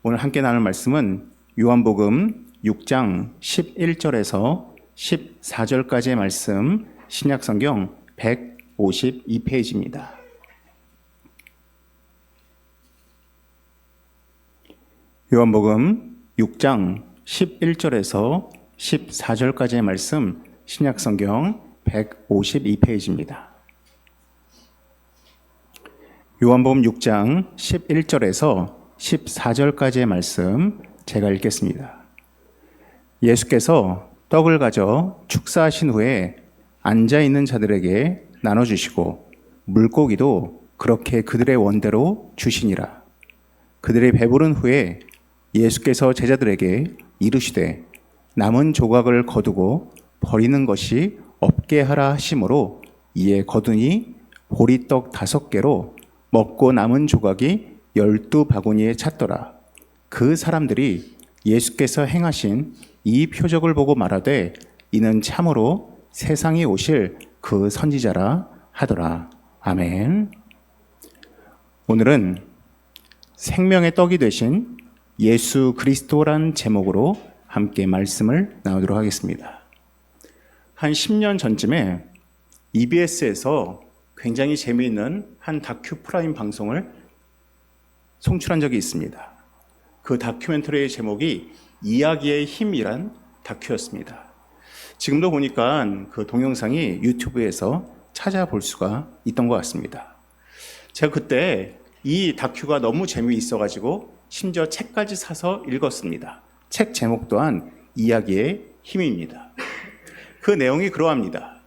오늘 함께 나눌 말씀은 요한복음 6장 11절에서 14절까지의 말씀, 신약성경 152페이지입니다. 요한복음 6장 11절에서 14절까지의 말씀, 신약성경 152페이지입니다. 요한복음 6장 11절에서 14절까지의 말씀 제가 읽겠습니다. 예수께서 떡을 가져 축사하신 후에 앉아있는 자들에게 나눠주시고 물고기도 그렇게 그들의 원대로 주시니라. 그들이 배부른 후에 예수께서 제자들에게 이르시되 남은 조각을 거두고 버리는 것이 없게 하라 하심으로 이에 거두니 보리떡 5개로 먹고 남은 조각이 12바구니에 찼더라. 그 사람들이 예수께서 행하신 이 표적을 보고 말하되 이는 참으로 세상에 오실 그 선지자라 하더라. 아멘. 오늘은 생명의 떡이 되신 예수 그리스도란 제목으로 함께 말씀을 나누도록 하겠습니다. 한 10년 전쯤에 EBS에서 굉장히 재미있는 한 다큐 프라임 방송을 송출한 적이 있습니다. 그 다큐멘터리의 제목이 이야기의 힘이란 다큐였습니다. 지금도 보니까 그 동영상이 유튜브에서 찾아볼 수가 있던 것 같습니다. 제가 그때 이 다큐가 너무 재미있어가지고 심지어 책까지 사서 읽었습니다. 책 제목 또한 이야기의 힘입니다. 그 내용이 그러합니다.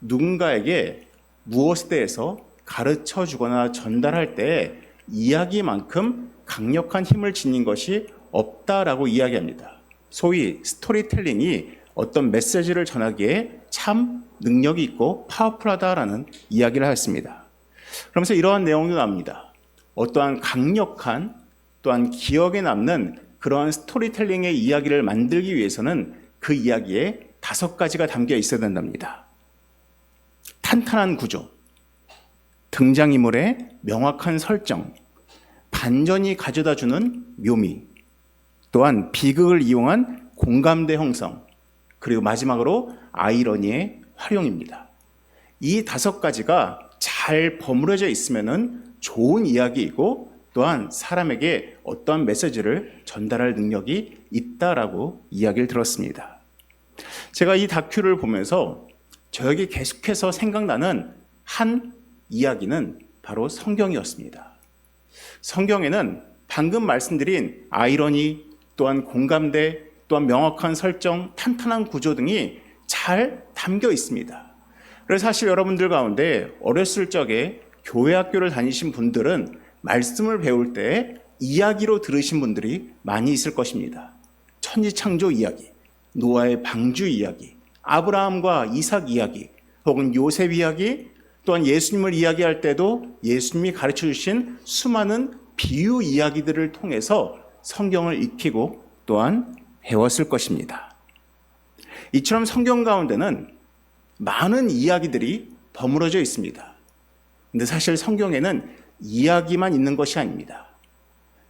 누군가에게 무엇에 대해서 가르쳐 주거나 전달할 때 이야기만큼 강력한 힘을 지닌 것이 없다라고 이야기합니다. 소위 스토리텔링이 어떤 메시지를 전하기에 참 능력이 있고 파워풀하다라는 이야기를 하였습니다. 그러면서 이러한 내용도 나옵니다. 어떠한 강력한 또한 기억에 남는 그러한 스토리텔링의 이야기를 만들기 위해서는 그 이야기에 5가지가 담겨 있어야 된답니다. 탄탄한 구조, 등장인물의 명확한 설정, 반전이 가져다주는 묘미, 또한 비극을 이용한 공감대 형성, 그리고 마지막으로 아이러니의 활용입니다. 이 5가지가 잘 버무려져 있으면 좋은 이야기이고 또한 사람에게 어떠한 메시지를 전달할 능력이 있다라고 이야기를 들었습니다. 제가 이 다큐를 보면서 저에게 계속해서 생각나는 한 이야기는 바로 성경이었습니다. 성경에는 방금 말씀드린 아이러니, 또한 공감대, 또한 명확한 설정, 탄탄한 구조 등이 잘 담겨 있습니다. 그래서 사실 여러분들 가운데 어렸을 적에 교회 학교를 다니신 분들은 말씀을 배울 때 이야기로 들으신 분들이 많이 있을 것입니다. 천지창조 이야기, 노아의 방주 이야기, 아브라함과 이삭 이야기, 혹은 요셉 이야기, 또한 예수님을 이야기할 때도 예수님이 가르쳐 주신 수많은 비유 이야기들을 통해서 성경을 익히고 또한 배웠을 것입니다. 이처럼 성경 가운데는 많은 이야기들이 버무려져 있습니다. 근데 사실 성경에는 이야기만 있는 것이 아닙니다.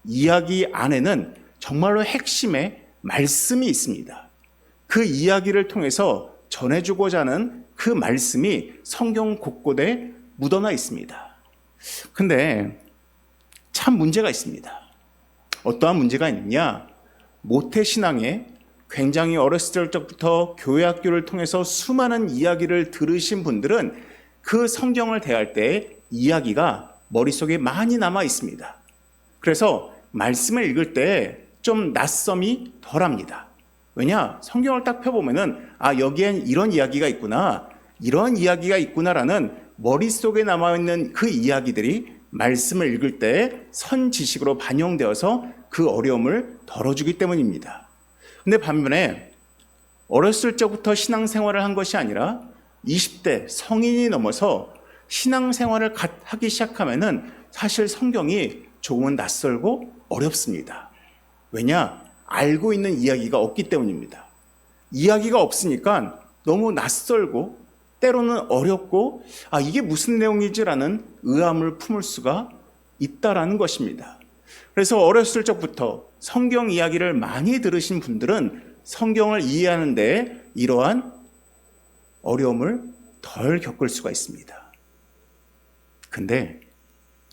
이야기 안에는 정말로 핵심의 말씀이 있습니다. 그 이야기를 통해서 전해주고자 하는 그 말씀이 성경 곳곳에 묻어나 있습니다. 근데 참 문제가 있습니다. 어떠한 문제가 있느냐? 모태신앙에 굉장히 어렸을 적부터 교회 학교를 통해서 수많은 이야기를 들으신 분들은 그 성경을 대할 때 이야기가 머릿속에 많이 남아 있습니다. 그래서 말씀을 읽을 때 좀 낯섦이 덜합니다. 왜냐? 성경을 딱 펴보면은 여기엔 이런 이야기가 있구나, 이런 이야기가 있구나라는 머릿속에 남아있는 그 이야기들이 말씀을 읽을 때 선지식으로 반영되어서 그 어려움을 덜어주기 때문입니다. 근데 반면에 어렸을 적부터 신앙생활을 한 것이 아니라 20대 성인이 넘어서 신앙생활을 하기 시작하면은 사실 성경이 조금은 낯설고 어렵습니다. 왜냐? 알고 있는 이야기가 없기 때문입니다. 이야기가 없으니까 너무 낯설고 때로는 어렵고 이게 무슨 내용이지라는 의아함을 품을 수가 있다라는 것입니다. 그래서 어렸을 적부터 성경 이야기를 많이 들으신 분들은 성경을 이해하는 데 이러한 어려움을 덜 겪을 수가 있습니다. 근데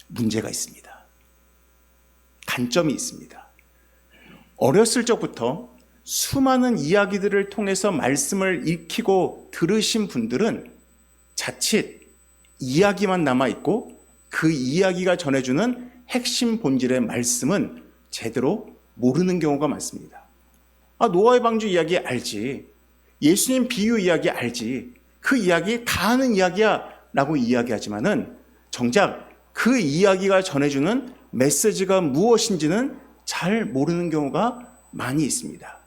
문제가 있습니다. 단점이 있습니다. 어렸을 적부터 수많은 이야기들을 통해서 말씀을 익히고 들으신 분들은 자칫 이야기만 남아있고 그 이야기가 전해주는 핵심 본질의 말씀은 제대로 모르는 경우가 많습니다. 노아의 방주 이야기 알지. 예수님 비유 이야기 알지. 그 이야기 다 아는 이야기야 라고 이야기하지만은 정작 그 이야기가 전해주는 메시지가 무엇인지는 잘 모르는 경우가 많이 있습니다.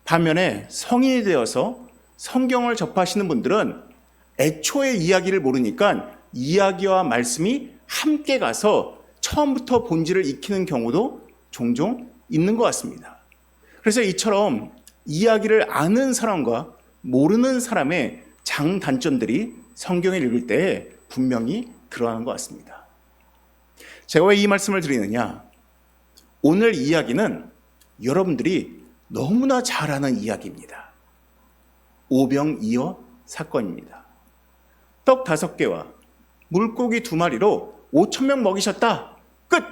반면에 성인이 되어서 성경을 접하시는 분들은 애초에 이야기를 모르니까 이야기와 말씀이 함께 가서 처음부터 본질을 익히는 경우도 종종 있는 것 같습니다. 그래서 이처럼 이야기를 아는 사람과 모르는 사람의 장단점들이 성경을 읽을 때 분명히 드러나는 것 같습니다. 제가 왜 이 말씀을 드리느냐? 오늘 이야기는 여러분들이 너무나 잘 아는 이야기입니다. 오병이어 사건입니다. 떡 5개와 물고기 2마리로 5,000명 먹이셨다. 끝!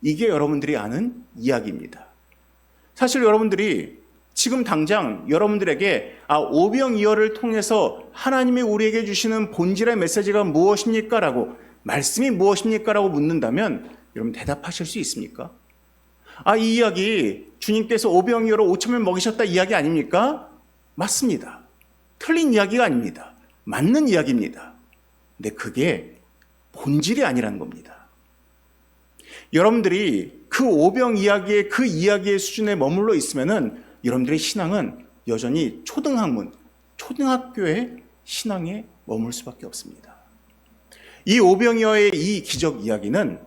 이게 여러분들이 아는 이야기입니다. 사실 여러분들이 지금 당장 여러분들에게 오병이어를 통해서 하나님이 우리에게 주시는 본질의 메시지가 무엇입니까? 라고 말씀이 무엇입니까? 라고 묻는다면 여러분 대답하실 수 있습니까? 이 이야기 주님께서 오병이어로 5,000명 먹이셨다 이야기 아닙니까? 맞습니다. 틀린 이야기가 아닙니다. 맞는 이야기입니다. 근데 그게 본질이 아니라는 겁니다. 여러분들이 그 오병 이야기의 그 이야기의 수준에 머물러 있으면은 여러분들의 신앙은 여전히 초등학문, 초등학교의 신앙에 머물 수밖에 없습니다. 이 오병이어의 이 기적 이야기는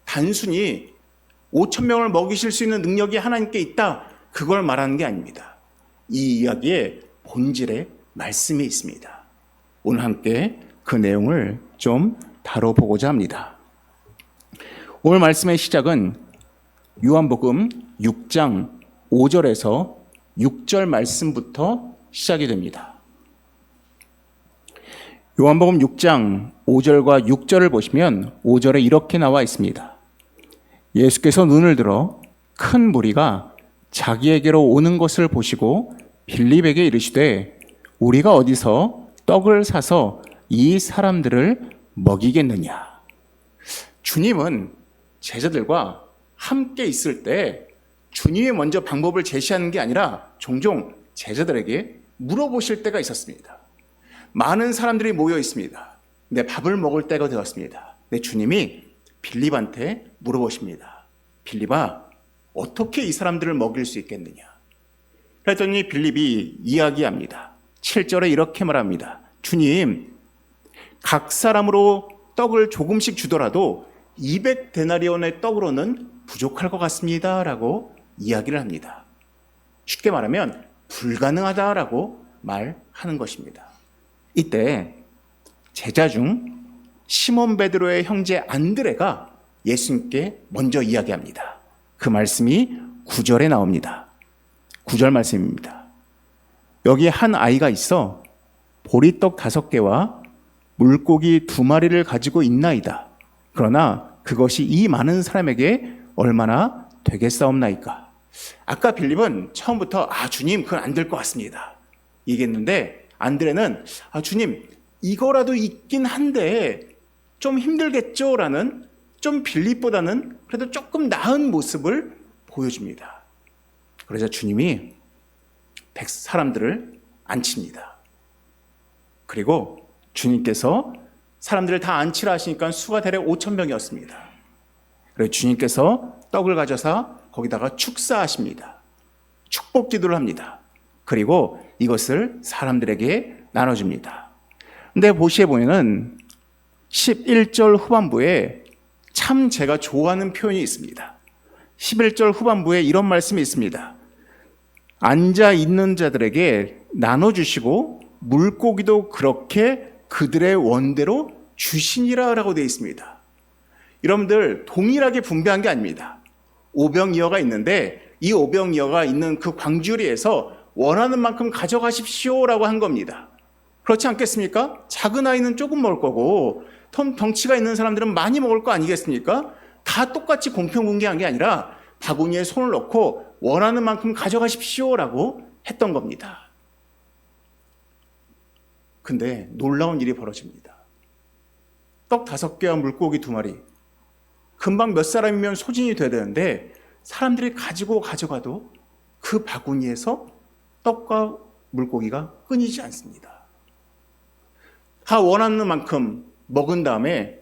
단순히 5,000명을 먹이실 수 있는 능력이 하나님께 있다, 그걸 말하는 게 아닙니다. 이 이야기의 본질에 말씀이 있습니다. 오늘 함께 그 내용을 좀 다뤄보고자 합니다. 오늘 말씀의 시작은 요한복음 6장 5절에서 6절 말씀부터 시작이 됩니다. 요한복음 6장 5절과 6절을 보시면 5절에 이렇게 나와 있습니다. 예수께서 눈을 들어 큰 무리가 자기에게로 오는 것을 보시고 빌립에게 이르시되 우리가 어디서 떡을 사서 이 사람들을 먹이겠느냐. 주님은 제자들과 함께 있을 때 주님이 먼저 방법을 제시하는 게 아니라 종종 제자들에게 물어보실 때가 있었습니다. 많은 사람들이 모여 있습니다. 내 밥을 먹을 때가 되었습니다. 내 주님이 빌립한테 물어보십니다. 빌립아, 어떻게 이 사람들을 먹일 수 있겠느냐? 그랬더니 빌립이 이야기합니다. 7절에 이렇게 말합니다. 주님, 각 사람으로 떡을 조금씩 주더라도 200데나리온의 떡으로는 부족할 것 같습니다. 라고 이야기를 합니다. 쉽게 말하면 불가능하다라고 말하는 것입니다. 이때 제자 중 시몬 베드로의 형제 안드레가 예수님께 먼저 이야기합니다. 그 말씀이 9절에 나옵니다. 9절 말씀입니다. 여기 한 아이가 있어 보리떡 5개와 물고기 2마리를 가지고 있나이다. 그러나 그것이 이 많은 사람에게 얼마나 되겠사옵나이까. 아까 빌립은 처음부터 주님 그건 안 될 것 같습니다 얘기했는데, 안드레는 주님 이거라도 있긴 한데 좀 힘들겠죠? 라는, 좀 빌립보다는 그래도 조금 나은 모습을 보여줍니다. 그러자 주님이 사람들을 앉힙니다. 그리고 주님께서 사람들을 다 앉히라 하시니까 수가 대략 5,000명이었습니다. 그래서 주님께서 떡을 가져서 거기다가 축사하십니다. 축복 기도를 합니다. 그리고 이것을 사람들에게 나눠줍니다. 근데 보시에 보면은 11절 후반부에 참 제가 좋아하는 표현이 있습니다. 11절 후반부에 이런 말씀이 있습니다. 앉아 있는 자들에게 나눠주시고 물고기도 그렇게 그들의 원대로 주시니라 라고 되어 있습니다. 여러분들 동일하게 분배한 게 아닙니다. 오병이어가 있는데 이 오병이어가 있는 그 광주리에서 원하는 만큼 가져가십시오라고 한 겁니다. 그렇지 않겠습니까? 작은 아이는 조금 먹을 거고 덩치가 있는 사람들은 많이 먹을 거 아니겠습니까? 다 똑같이 공평 분계한 게 아니라 바구니에 손을 넣고 원하는 만큼 가져가십시오라고 했던 겁니다. 근데 놀라운 일이 벌어집니다. 떡 5개와 물고기 2마리. 금방 몇 사람이면 소진이 돼야 되는데 사람들이 가져가도 그 바구니에서 떡과 물고기가 끊이지 않습니다. 다 원하는 만큼 먹은 다음에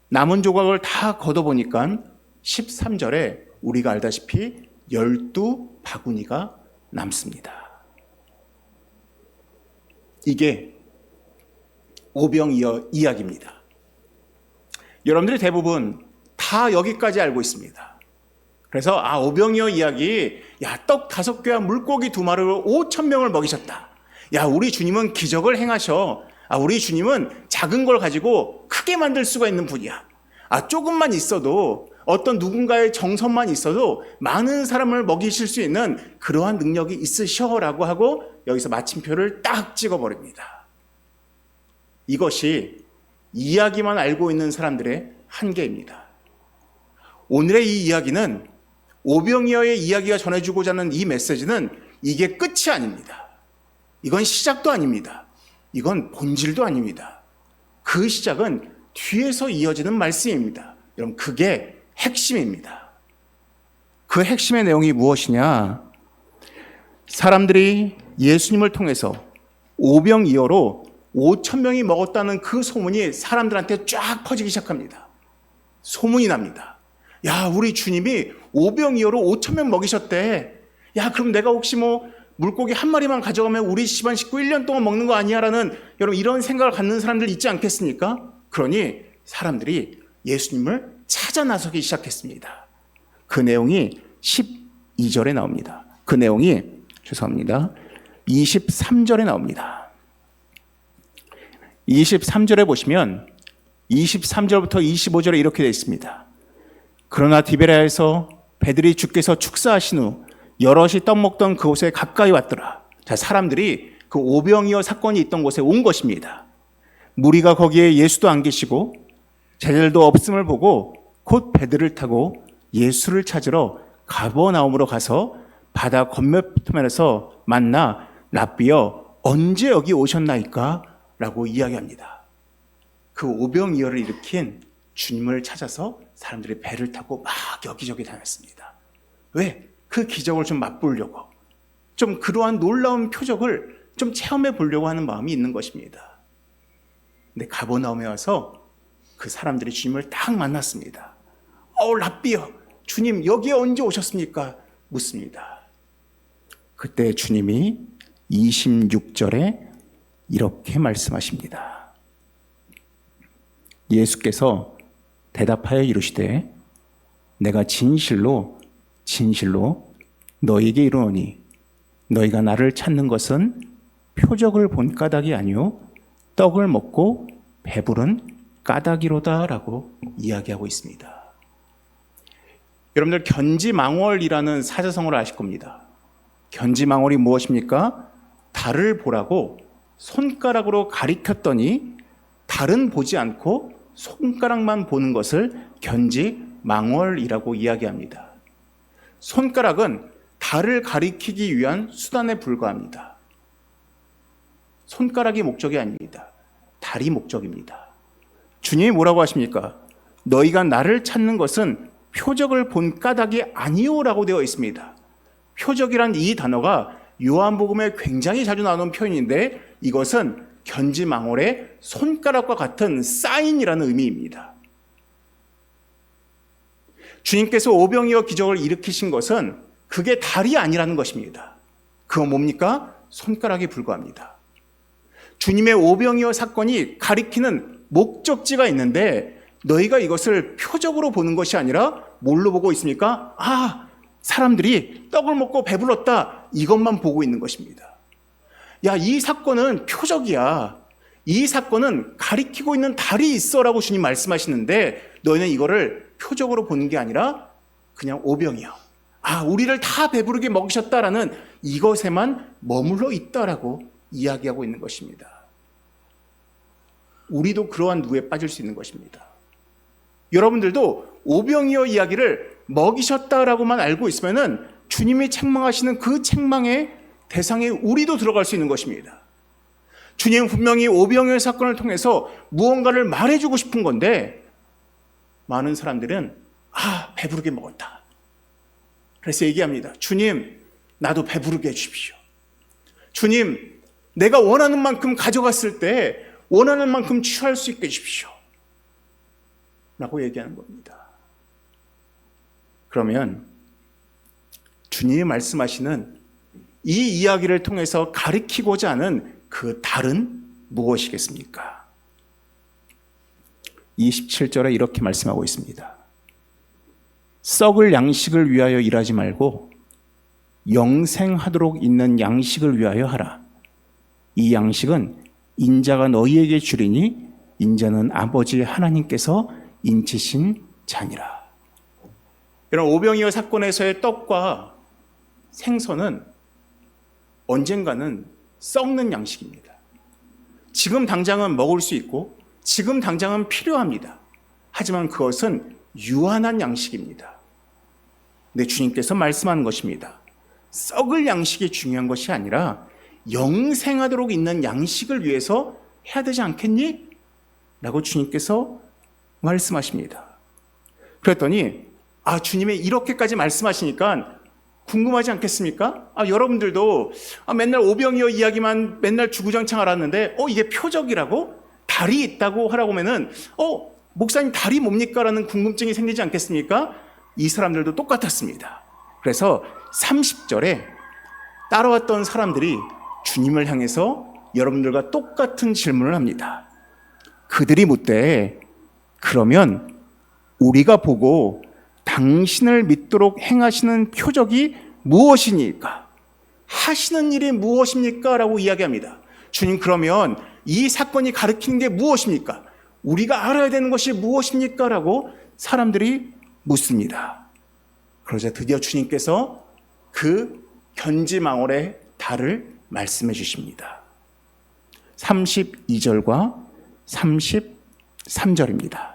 남은 조각을 다 걷어보니까 13절에 우리가 알다시피 12바구니가 남습니다. 이게 오병이어 이야기입니다. 여러분들이 대부분 다 여기까지 알고 있습니다. 그래서 오병이어 이야기, 떡 5개와 물고기 2마리로 5,000명을 먹이셨다. 우리 주님은 기적을 행하셔. 우리 주님은 작은 걸 가지고 크게 만들 수가 있는 분이야. 조금만 있어도 어떤 누군가의 정성만 있어도 많은 사람을 먹이실 수 있는 그러한 능력이 있으셔라고 하고 여기서 마침표를 딱 찍어버립니다. 이것이 이야기만 알고 있는 사람들의 한계입니다. 오늘의 이 이야기는 오병이어의 이야기가 전해주고자 하는 이 메시지는 이게 끝이 아닙니다. 이건 시작도 아닙니다. 이건 본질도 아닙니다. 그 시작은 뒤에서 이어지는 말씀입니다. 여러분, 그게 핵심입니다. 그 핵심의 내용이 무엇이냐? 사람들이 예수님을 통해서 오병이어로 5,000명이 먹었다는 그 소문이 사람들한테 쫙 퍼지기 시작합니다. 소문이 납니다. 우리 주님이 오병이어로 5,000명 먹이셨대. 그럼 내가 혹시 물고기 1마리만 가져가면 우리 집안 식구 1년 동안 먹는 거 아니야? 라는 여러분 이런 생각을 갖는 사람들 있지 않겠습니까? 그러니 사람들이 예수님을 찾아 나서기 시작했습니다. 그 내용이 12절에 나옵니다. 그 내용이 23절에 나옵니다. 23절에 보시면 23절부터 25절에 이렇게 되어 있습니다. 그러나 디베랴에서 배들이 주께서 축사하신 후 여럿이 떡 먹던 그곳에 가까이 왔더라. 사람들이 그 오병이어 사건이 있던 곳에 온 것입니다. 무리가 거기에 예수도 안 계시고 제자들도 없음을 보고 곧 배들을 타고 예수를 찾으러 가버나움으로 가서 바다 건너편에서 만나 랍비여 언제 여기 오셨나이까? 라고 이야기합니다. 그 오병이어를 일으킨 주님을 찾아서 사람들이 배를 타고 막 여기저기 다녔습니다. 왜? 그 기적을 좀 맛보려고, 좀 그러한 놀라운 표적을 좀 체험해 보려고 하는 마음이 있는 것입니다. 근데 가버나움에 와서 그 사람들이 주님을 딱 만났습니다. 랍비여, 주님 여기에 언제 오셨습니까? 묻습니다. 그때 주님이 26절에 이렇게 말씀하십니다. 예수께서 대답하여 이르시되 내가 진실로 너희에게 이르노니 너희가 나를 찾는 것은 표적을 본 까닭이 아니요 떡을 먹고 배부른 까닭이로다 라고 이야기하고 있습니다. 여러분들 견지망월이라는 사자성어를 아실 겁니다. 견지망월이 무엇입니까? 달을 보라고 손가락으로 가리켰더니 달은 보지 않고 손가락만 보는 것을 견지망월이라고 이야기합니다. 손가락은 달을 가리키기 위한 수단에 불과합니다. 손가락이 목적이 아닙니다. 달이 목적입니다. 주님이 뭐라고 하십니까? 너희가 나를 찾는 것은 표적을 본 까닭이 아니오라고 되어 있습니다. 표적이란 이 단어가 요한복음에 굉장히 자주 나오는 표현인데 이것은 견지망월의 손가락과 같은 사인이라는 의미입니다. 주님께서 오병이어 기적을 일으키신 것은 그게 달이 아니라는 것입니다. 그건 뭡니까? 손가락에 불과합니다. 주님의 오병이어 사건이 가리키는 목적지가 있는데 너희가 이것을 표적으로 보는 것이 아니라 뭘로 보고 있습니까? 사람들이 떡을 먹고 배불렀다, 이것만 보고 있는 것입니다. 이 사건은 표적이야. 이 사건은 가리키고 있는 달이 있어라고 주님 말씀하시는데 너희는 이거를 표적으로 보는 게 아니라 그냥 오병이야. 우리를 다 배부르게 먹이셨다라는 이것에만 머물러 있다라고 이야기하고 있는 것입니다. 우리도 그러한 누에 빠질 수 있는 것입니다. 여러분들도 오병이어 이야기를 먹이셨다라고만 알고 있으면은 주님이 책망하시는 그 책망의 대상에 우리도 들어갈 수 있는 것입니다. 주님은 분명히 오병이어 사건을 통해서 무언가를 말해주고 싶은 건데 많은 사람들은 배부르게 먹었다. 그래서 얘기합니다. 주님, 나도 배부르게 해주십시오. 주님, 내가 원하는 만큼 가져갔을 때 원하는 만큼 취할 수 있게 해주십시오. 라고 얘기하는 겁니다. 그러면 주님이 말씀하시는 이 이야기를 통해서 가리키고자 하는 그 달은 무엇이겠습니까? 27절에 이렇게 말씀하고 있습니다. 썩을 양식을 위하여 일하지 말고 영생하도록 있는 양식을 위하여 하라. 이 양식은 인자가 너희에게 주리니 인자는 아버지 하나님께서 인치신 자니라. 이런 오병이어 사건에서의 떡과 생선은 언젠가는 썩는 양식입니다. 지금 당장은 먹을 수 있고 지금 당장은 필요합니다. 하지만 그것은 유한한 양식입니다. 근데 주님께서 말씀하는 것입니다. 썩을 양식이 중요한 것이 아니라 영생하도록 있는 양식을 위해서 해야 되지 않겠니? 라고 주님께서 말씀하십니다. 그랬더니 주님이 이렇게까지 말씀하시니까 궁금하지 않겠습니까? 여러분들도 맨날 오병이어 이야기만 맨날 주구장창 알았는데 이게 표적이라고? 달이 있다고 하라고 하면은 목사님 달이 뭡니까? 라는 궁금증이 생기지 않겠습니까? 이 사람들도 똑같았습니다. 그래서 30절에 따라왔던 사람들이 주님을 향해서 여러분들과 똑같은 질문을 합니다. 그들이 묻되 그러면 우리가 보고 당신을 믿도록 행하시는 표적이 무엇이니까? 하시는 일이 무엇입니까? 라고 이야기합니다. 주님, 그러면 이 사건이 가르치는 게 무엇입니까? 우리가 알아야 되는 것이 무엇입니까? 라고 사람들이 묻습니다. 그러자 드디어 주님께서 그 견지망월의 달을 말씀해 주십니다. 32절과 33절입니다.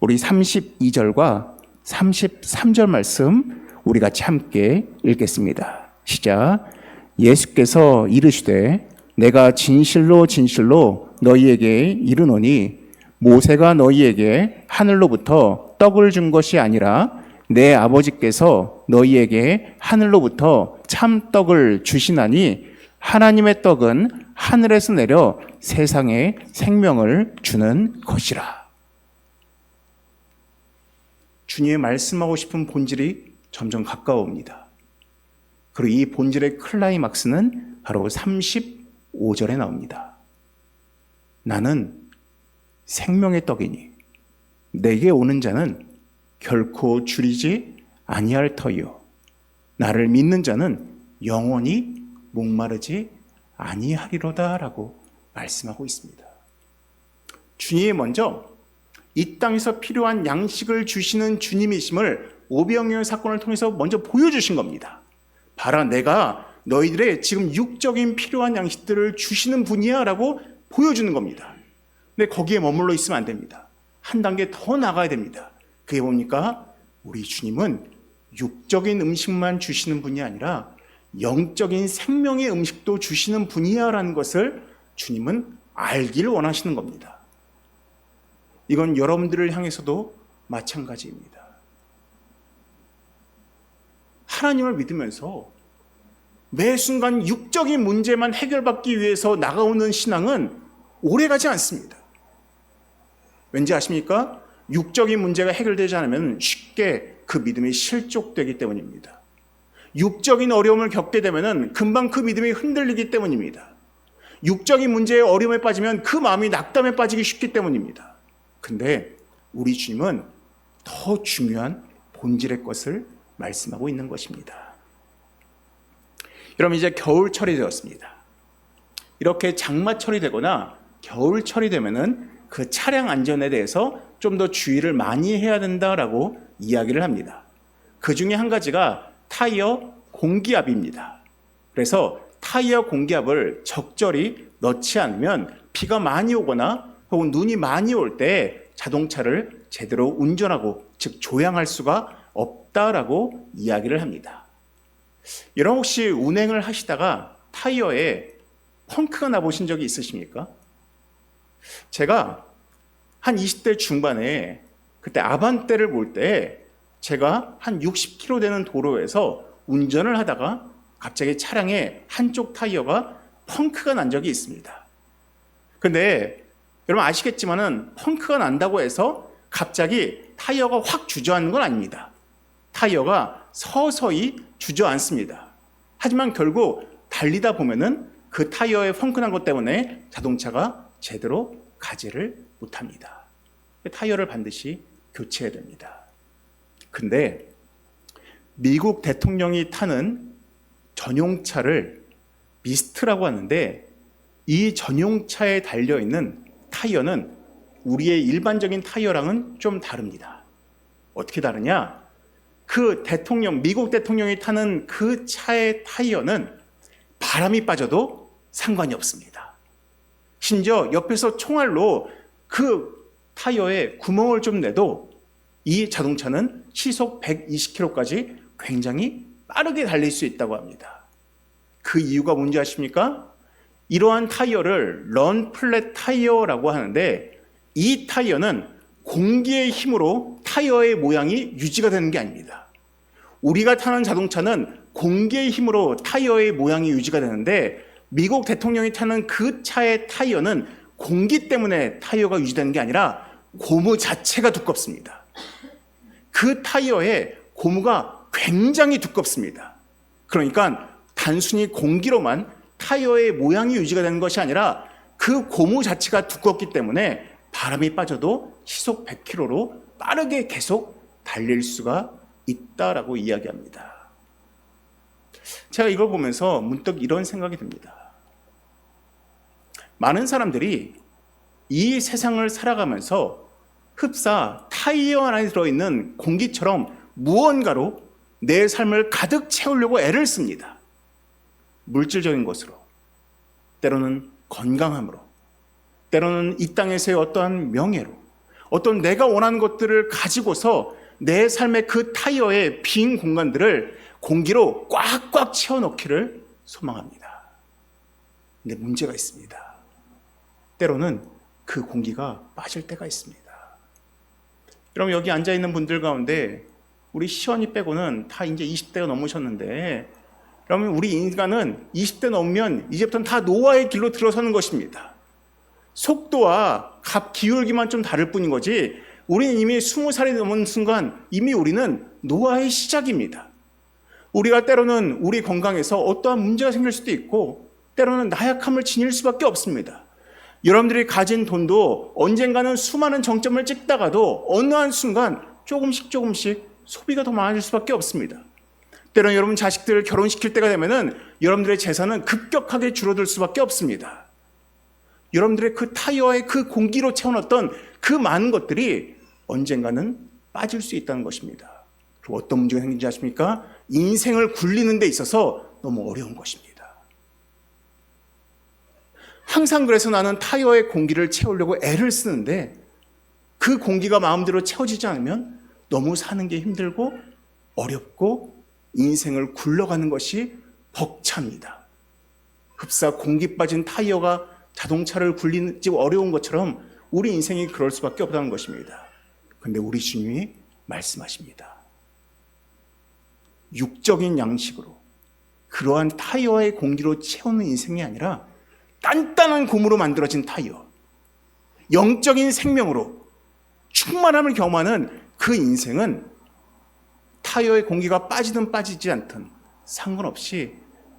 우리 32절과 33절 말씀 우리 같이 함께 읽겠습니다. 시작. 예수께서 이르시되 내가 진실로 진실로 너희에게 이르노니 모세가 너희에게 하늘로부터 떡을 준 것이 아니라 내 아버지께서 너희에게 하늘로부터 참 떡을 주시나니 하나님의 떡은 하늘에서 내려 세상에 생명을 주는 것이라. 주님의 말씀하고 싶은 본질이 점점 가까워옵니다. 그리고 이 본질의 클라이막스는 바로 35절에 나옵니다. 나는 생명의 떡이니 내게 오는 자는 결코 줄이지 아니할 터이요 나를 믿는 자는 영원히 목마르지 아니하리로다라고 말씀하고 있습니다. 주님이 먼저 이 땅에서 필요한 양식을 주시는 주님이심을 오병이어 사건을 통해서 먼저 보여주신 겁니다. 봐라, 내가 너희들의 지금 육적인 필요한 양식들을 주시는 분이야 라고 보여주는 겁니다. 근데 거기에 머물러 있으면 안 됩니다. 한 단계 더 나가야 됩니다. 그게 뭡니까? 우리 주님은 육적인 음식만 주시는 분이 아니라 영적인 생명의 음식도 주시는 분이야 라는 것을 주님은 알기를 원하시는 겁니다. 이건 여러분들을 향해서도 마찬가지입니다. 하나님을 믿으면서 매 순간 육적인 문제만 해결받기 위해서 나가오는 신앙은 오래가지 않습니다. 왠지 아십니까? 육적인 문제가 해결되지 않으면 쉽게 그 믿음이 실족되기 때문입니다. 육적인 어려움을 겪게 되면 금방 그 믿음이 흔들리기 때문입니다. 육적인 문제에 어려움에 빠지면 그 마음이 낙담에 빠지기 쉽기 때문입니다. 근데 우리 주님은 더 중요한 본질의 것을 말씀하고 있는 것입니다. 여러분, 이제 겨울철이 되었습니다. 이렇게 장마철이 되거나 겨울철이 되면은 그 차량 안전에 대해서 좀 더 주의를 많이 해야 된다라고 이야기를 합니다. 그 중에 한 가지가 타이어 공기압입니다. 그래서 타이어 공기압을 적절히 넣지 않으면 비가 많이 오거나 혹은 눈이 많이 올 때 자동차를 제대로 운전하고, 즉 조향할 수가 없다라고 이야기를 합니다. 여러분 혹시 운행을 하시다가 타이어에 펑크가 나보신 적이 있으십니까? 제가 한 20대 중반에 그때 아반떼를 볼 때 제가 한 60km 되는 도로에서 운전을 하다가 갑자기 차량의 한쪽 타이어가 펑크가 난 적이 있습니다. 근데 여러분 아시겠지만은 펑크가 난다고 해서 갑자기 타이어가 확 주저앉는 건 아닙니다. 타이어가 서서히 주저앉습니다. 하지만 결국 달리다 보면은 그 타이어에 펑크 난 것 때문에 자동차가 제대로 가지를 못합니다. 타이어를 반드시 교체해야 됩니다. 근데 미국 대통령이 타는 전용차를 미스트라고 하는데, 이 전용차에 달려있는 타이어는 우리의 일반적인 타이어랑은 좀 다릅니다. 어떻게 다르냐? 그 대통령, 미국 대통령이 타는 그 차의 타이어는 바람이 빠져도 상관이 없습니다. 심지어 옆에서 총알로 그 타이어에 구멍을 좀 내도 이 자동차는 시속 120km까지 굉장히 빠르게 달릴 수 있다고 합니다. 그 이유가 뭔지 아십니까? 이러한 타이어를 런 플랫 타이어라고 하는데, 이 타이어는 공기의 힘으로 타이어의 모양이 유지가 되는 게 아닙니다. 우리가 타는 자동차는 공기의 힘으로 타이어의 모양이 유지가 되는데, 미국 대통령이 타는 그 차의 타이어는 공기 때문에 타이어가 유지되는 게 아니라 고무 자체가 두껍습니다. 그 타이어의 고무가 굉장히 두껍습니다. 그러니까 단순히 공기로만 타이어의 모양이 유지가 되는 것이 아니라 그 고무 자체가 두껍기 때문에 바람이 빠져도 시속 100km로 빠르게 계속 달릴 수가 있다라고 이야기합니다. 제가 이걸 보면서 문득 이런 생각이 듭니다. 많은 사람들이 이 세상을 살아가면서 흡사 타이어 안에 들어있는 공기처럼 무언가로 내 삶을 가득 채우려고 애를 씁니다. 물질적인 것으로, 때로는 건강함으로, 때로는 이 땅에서의 어떠한 명예로, 어떤 내가 원하는 것들을 가지고서 내 삶의 그 타이어의 빈 공간들을 공기로 꽉꽉 채워넣기를 소망합니다. 근데 문제가 있습니다. 때로는 그 공기가 빠질 때가 있습니다. 여러분 여기 앉아있는 분들 가운데 우리 시원이 빼고는 다 이제 20대가 넘으셨는데, 그러면 우리 인간은 20대 넘으면 이제부터는 다 노화의 길로 들어서는 것입니다. 속도와 기울기만 좀 다를 뿐인 거지, 우리는 이미 20살이 넘은 순간 이미 우리는 노화의 시작입니다. 우리가 때로는 우리 건강에서 어떠한 문제가 생길 수도 있고, 때로는 나약함을 지닐 수밖에 없습니다. 여러분들이 가진 돈도 언젠가는 수많은 정점을 찍다가도 어느 한 순간 조금씩 소비가 더 많아질 수밖에 없습니다. 때로는 여러분 자식들을 결혼시킬 때가 되면은 여러분들의 재산은 급격하게 줄어들 수밖에 없습니다. 여러분들의 그 타이어에 그 공기로 채워놨던 그 많은 것들이 언젠가는 빠질 수 있다는 것입니다. 그리고 어떤 문제가 생긴지 아십니까? 인생을 굴리는 데 있어서 너무 어려운 것입니다. 항상 그래서 나는 타이어의 공기를 채우려고 애를 쓰는데, 그 공기가 마음대로 채워지지 않으면 너무 사는 게 힘들고 어렵고 인생을 굴러가는 것이 벅찹니다. 흡사 공기 빠진 타이어가 자동차를 굴리지 어려운 것처럼 우리 인생이 그럴 수밖에 없다는 것입니다. 그런데 우리 주님이 말씀하십니다. 육적인 양식으로 그러한 타이어의 공기로 채우는 인생이 아니라 단단한 고무로 만들어진 타이어, 영적인 생명으로 충만함을 경험하는 그 인생은 타이어의 공기가 빠지든 빠지지 않든 상관없이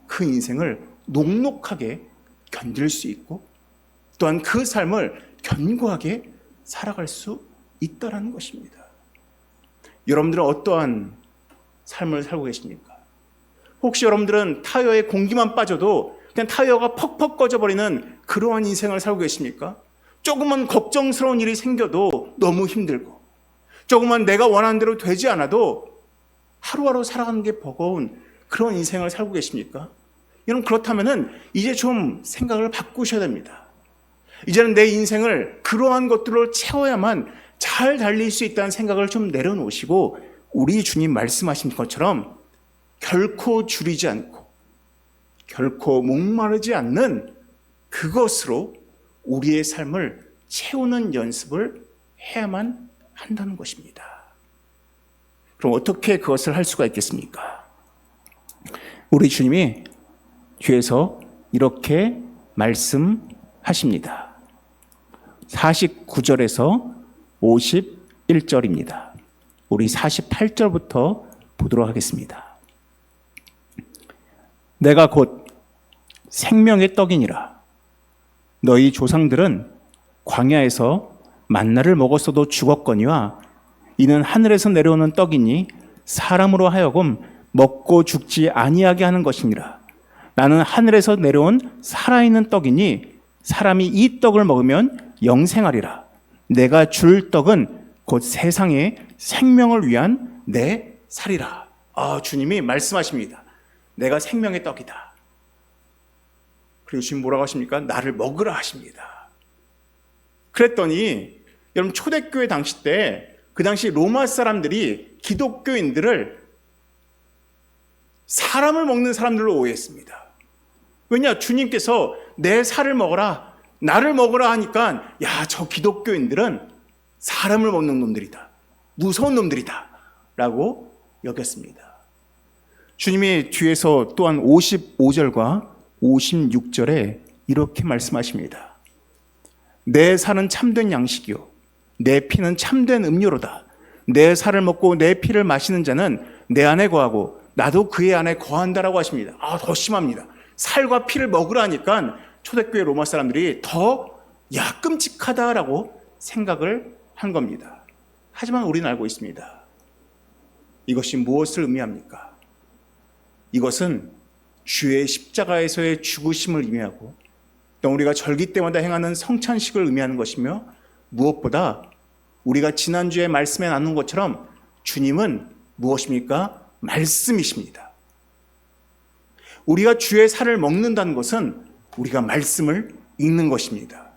그 인생을 녹록하게 견딜 수 있고, 또한 그 삶을 견고하게 살아갈 수 있다는 것입니다. 여러분들은 어떠한 삶을 살고 계십니까? 혹시 여러분들은 타이어의 공기만 빠져도 그냥 타이어가 퍽퍽 꺼져버리는 그러한 인생을 살고 계십니까? 조금만 걱정스러운 일이 생겨도 너무 힘들고, 조금만 내가 원하는 대로 되지 않아도 하루하루 살아가는 게 버거운 그런 인생을 살고 계십니까? 여러분, 그렇다면은 이제 좀 생각을 바꾸셔야 됩니다. 이제는 내 인생을 그러한 것들로 채워야만 잘 달릴 수 있다는 생각을 좀 내려놓으시고, 우리 주님 말씀하신 것처럼 결코 줄이지 않고 결코 목마르지 않는 그것으로 우리의 삶을 채우는 연습을 해야만 한다는 것입니다. 그럼 어떻게 그것을 할 수가 있겠습니까? 우리 주님이 뒤에서 이렇게 말씀하십니다. 49절에서 51절입니다. 우리 48절부터 보도록 하겠습니다. 내가 곧 생명의 떡이니라. 너희 조상들은 광야에서 만나를 먹었어도 죽었거니와 이는 하늘에서 내려오는 떡이니 사람으로 하여금 먹고 죽지 아니하게 하는 것이니라. 나는 하늘에서 내려온 살아있는 떡이니 사람이 이 떡을 먹으면 영생하리라. 내가 줄 떡은 곧 세상의 생명을 위한 내 살이라. 주님이 말씀하십니다. 내가 생명의 떡이다. 그리고 주님 뭐라고 하십니까? 나를 먹으라 하십니다. 그랬더니 여러분, 초대교회 당시 때, 그 당시 로마 사람들이 기독교인들을 사람을 먹는 사람들로 오해했습니다. 왜냐? 주님께서 내 살을 먹어라, 나를 먹으라 하니까, 야, 저 기독교인들은 사람을 먹는 놈들이다, 무서운 놈들이다 라고 여겼습니다. 주님이 뒤에서 또한 55절과 56절에 이렇게 말씀하십니다. 내 살은 참된 양식이요 내 피는 참된 음료로다. 내 살을 먹고 내 피를 마시는 자는 내 안에 거하고 나도 그의 안에 거한다라고 하십니다. 더 심합니다. 살과 피를 먹으라 하니까 초대교회 로마 사람들이 더 끔찍하다라고 생각을 한 겁니다. 하지만 우리는 알고 있습니다. 이것이 무엇을 의미합니까? 이것은 주의 십자가에서의 죽으심을 의미하고, 또 우리가 절기 때마다 행하는 성찬식을 의미하는 것이며, 무엇보다 우리가 지난주에 말씀에 나눈 것처럼 주님은 무엇입니까? 말씀이십니다. 우리가 주의 살을 먹는다는 것은 우리가 말씀을 읽는 것입니다.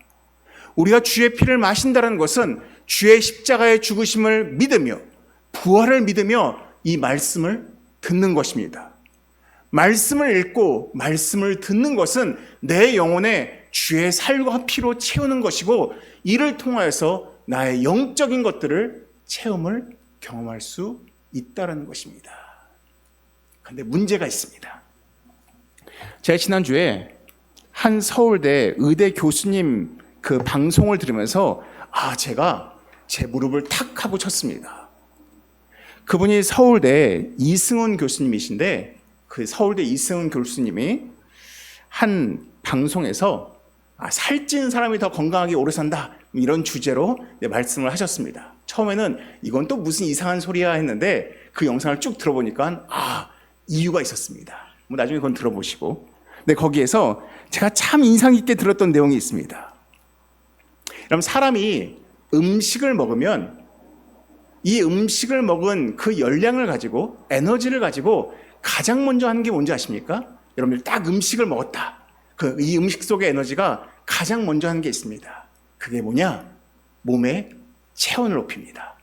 우리가 주의 피를 마신다는 것은 주의 십자가의 죽으심을 믿으며 부활을 믿으며 이 말씀을 듣는 것입니다. 말씀을 읽고 말씀을 듣는 것은 내 영혼에 주의 살과 피로 채우는 것이고, 이를 통하여서 나의 영적인 것들을 체험을 경험할 수 있다는 것입니다. 그런데 문제가 있습니다. 제가 지난주에 한 서울대 의대 교수님 그 방송을 들으면서 제가 제 무릎을 탁 하고 쳤습니다. 그분이 서울대 이승훈 교수님이신데, 그 서울대 이승훈 교수님이 한 방송에서 살찐 사람이 더 건강하게 오래 산다, 이런 주제로 말씀을 하셨습니다. 처음에는 이건 또 무슨 이상한 소리야 했는데, 그 영상을 쭉 들어보니까 이유가 있었습니다. 나중에 그건 들어보시고. 근데 거기에서 제가 참 인상 깊게 들었던 내용이 있습니다. 그럼 사람이 음식을 먹으면 이 음식을 먹은 그 열량을 가지고, 에너지를 가지고 가장 먼저 하는 게 뭔지 아십니까? 여러분들 딱 음식을 먹었다. 이 음식 속의 에너지가 가장 먼저 하는 게 있습니다. 그게 뭐냐? 몸의 체온을 높입니다.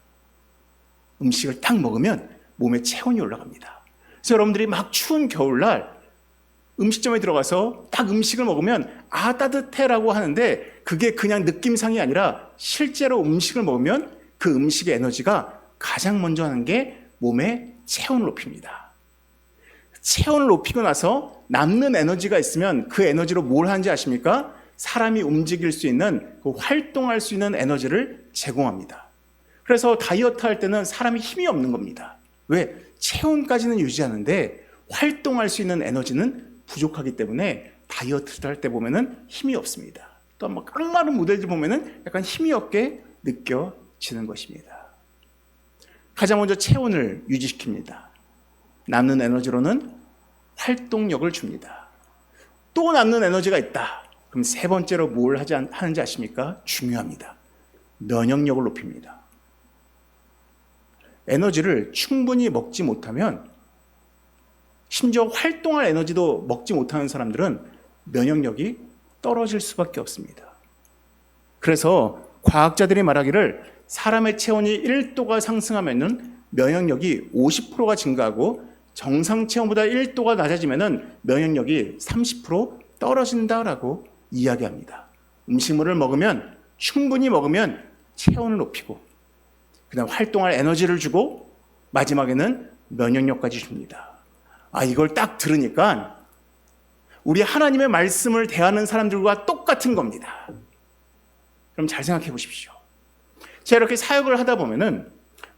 음식을 딱 먹으면 몸의 체온이 올라갑니다. 그래서 여러분들이 막 추운 겨울날 음식점에 들어가서 딱 음식을 먹으면 따뜻해라고 하는데, 그게 그냥 느낌상이 아니라 실제로 음식을 먹으면 그 음식의 에너지가 가장 먼저 하는 게 몸의 체온을 높입니다. 체온을 높이고 나서 남는 에너지가 있으면 그 에너지로 뭘 하는지 아십니까? 사람이 움직일 수 있는, 활동할 수 있는 에너지를 제공합니다. 그래서 다이어트 할 때는 사람이 힘이 없는 겁니다. 왜? 체온까지는 유지하는데 활동할 수 있는 에너지는 부족하기 때문에 다이어트를 할 때 보면은 힘이 없습니다. 또 깡마른 모델들 보면은 약간 힘이 없게 느껴지는 것입니다. 가장 먼저 체온을 유지시킵니다. 남는 에너지로는 활동력을 줍니다. 또 남는 에너지가 있다. 그럼 세 번째로 뭘 하는지 아십니까? 중요합니다. 면역력을 높입니다. 에너지를 충분히 먹지 못하면, 심지어 활동할 에너지도 먹지 못하는 사람들은 면역력이 떨어질 수밖에 없습니다. 그래서 과학자들이 말하기를 사람의 체온이 1도가 상승하면 면역력이 50%가 증가하고 정상 체온보다 1도가 낮아지면 면역력이 30% 떨어진다라고 이야기합니다. 음식물을 먹으면, 충분히 먹으면 체온을 높이고, 그다음 활동할 에너지를 주고, 마지막에는 면역력까지 줍니다. 이걸 딱 들으니까 우리 하나님의 말씀을 대하는 사람들과 똑같은 겁니다. 그럼 잘 생각해 보십시오. 제가 이렇게 사역을 하다 보면은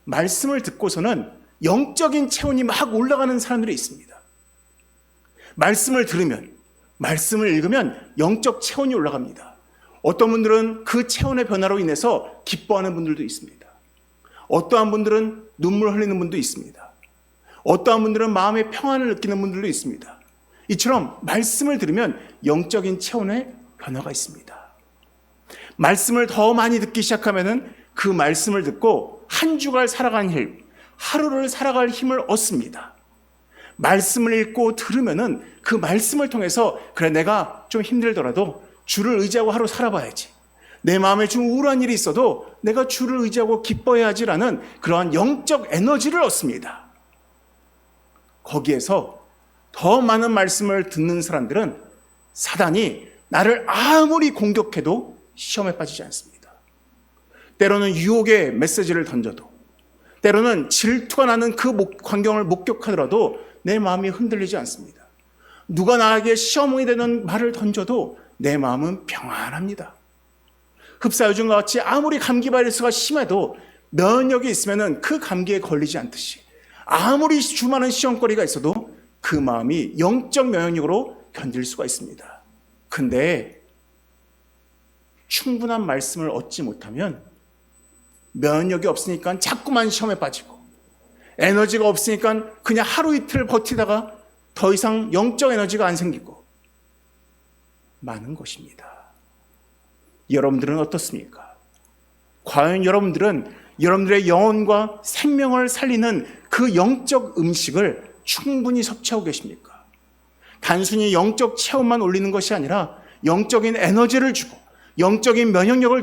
말씀을 듣고서는 영적인 체온이 막 올라가는 사람들이 있습니다. 말씀을 들으면, 말씀을 읽으면 영적 체온이 올라갑니다. 어떤 분들은 그 체온의 변화로 인해서 기뻐하는 분들도 있습니다. 어떠한 분들은 눈물 흘리는 분도 있습니다. 어떠한 분들은 마음의 평안을 느끼는 분들도 있습니다. 이처럼 말씀을 들으면 영적인 체온의 변화가 있습니다. 말씀을 더 많이 듣기 시작하면은 그 말씀을 듣고 한 주간 살아가는 힘, 하루를 살아갈 힘을 얻습니다. 말씀을 읽고 들으면은 그 말씀을 통해서, 그래, 내가 좀 힘들더라도 주를 의지하고 하루 살아봐야지. 내 마음에 좀 우울한 일이 있어도 내가 주를 의지하고 기뻐해야지라는 그러한 영적 에너지를 얻습니다. 거기에서 더 많은 말씀을 듣는 사람들은 사단이 나를 아무리 공격해도 시험에 빠지지 않습니다. 때로는 유혹의 메시지를 던져도, 때로는 질투가 나는 그 광경을 목격하더라도 내 마음이 흔들리지 않습니다. 누가 나에게 시험이 되는 말을 던져도 내 마음은 평안합니다. 흡사요즘과 같이 아무리 감기 바이러스가 심해도 면역이 있으면 그 감기에 걸리지 않듯이, 아무리 수많은 시험거리가 있어도 그 마음이 영적 면역력으로 견딜 수가 있습니다. 근데 충분한 말씀을 얻지 못하면 면역력이 없으니까 자꾸만 시험에 빠지고, 에너지가 없으니까 그냥 하루 이틀 버티다가 더 이상 영적 에너지가 안 생기고 많은 것입니다. 여러분들은 어떻습니까? 과연 여러분들은 여러분들의 영혼과 생명을 살리는 그 영적 음식을 충분히 섭취하고 계십니까? 단순히 영적 체온만 올리는 것이 아니라 영적인 에너지를 주고 영적인 면역력을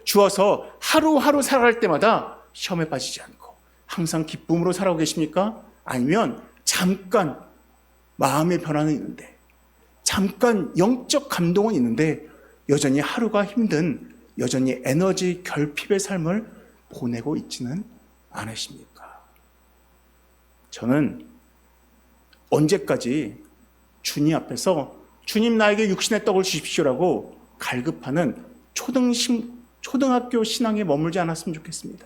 주어서 하루하루 살아갈 때마다 시험에 빠지지 않고 항상 기쁨으로 살아오고 계십니까? 아니면 잠깐 마음의 변화는 있는데, 잠깐 영적 감동은 있는데 여전히 하루가 힘든, 여전히 에너지 결핍의 삶을 보내고 있지는 않으십니까? 저는 언제까지 주님 앞에서 주님 나에게 육신의 떡을 주십시오라고 갈급하는 초등학교 신앙에 머물지 않았으면 좋겠습니다.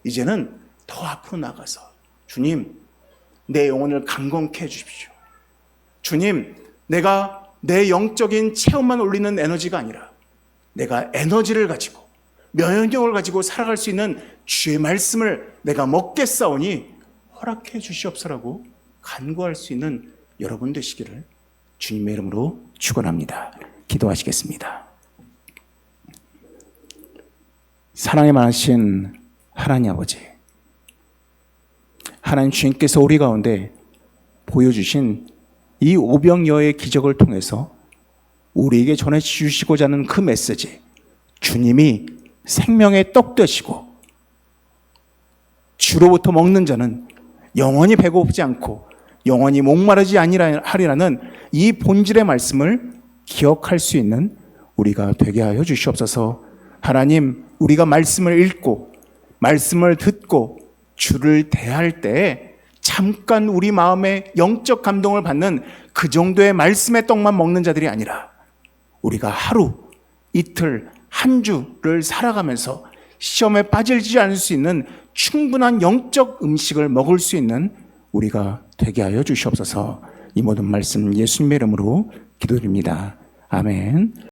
이제는 더 앞으로 나가서 주님, 내 영혼을 강건케 해주십시오. 주님, 내가 내 영적인 체온만 올리는 에너지가 아니라 내가 에너지를 가지고 면역력을 가지고 살아갈 수 있는 주의 말씀을 내가 먹겠사오니 허락해 주시옵소서라고 간구할 수 있는 여러분 되시기를 주님의 이름으로 축원합니다. 기도하시겠습니다. 사랑에 많으신 하나님 아버지, 하나님 주님께서 우리 가운데 보여주신 이 오병이어의 기적을 통해서 우리에게 전해주시고자 하는 그 메시지, 주님이 생명의 떡 되시고 주로부터 먹는 자는 영원히 배고프지 않고 영원히 목마르지 아니하리라는 이 본질의 말씀을 기억할 수 있는 우리가 되게 하여 주시옵소서. 하나님, 우리가 말씀을 읽고 말씀을 듣고 주를 대할 때에 잠깐 우리 마음에 영적 감동을 받는 그 정도의 말씀의 떡만 먹는 자들이 아니라 우리가 하루, 이틀, 한 주를 살아가면서 시험에 빠지지 않을 수 있는 충분한 영적 음식을 먹을 수 있는 우리가 되게 하여 주시옵소서. 이 모든 말씀 예수님의 이름으로 기도드립니다. 아멘.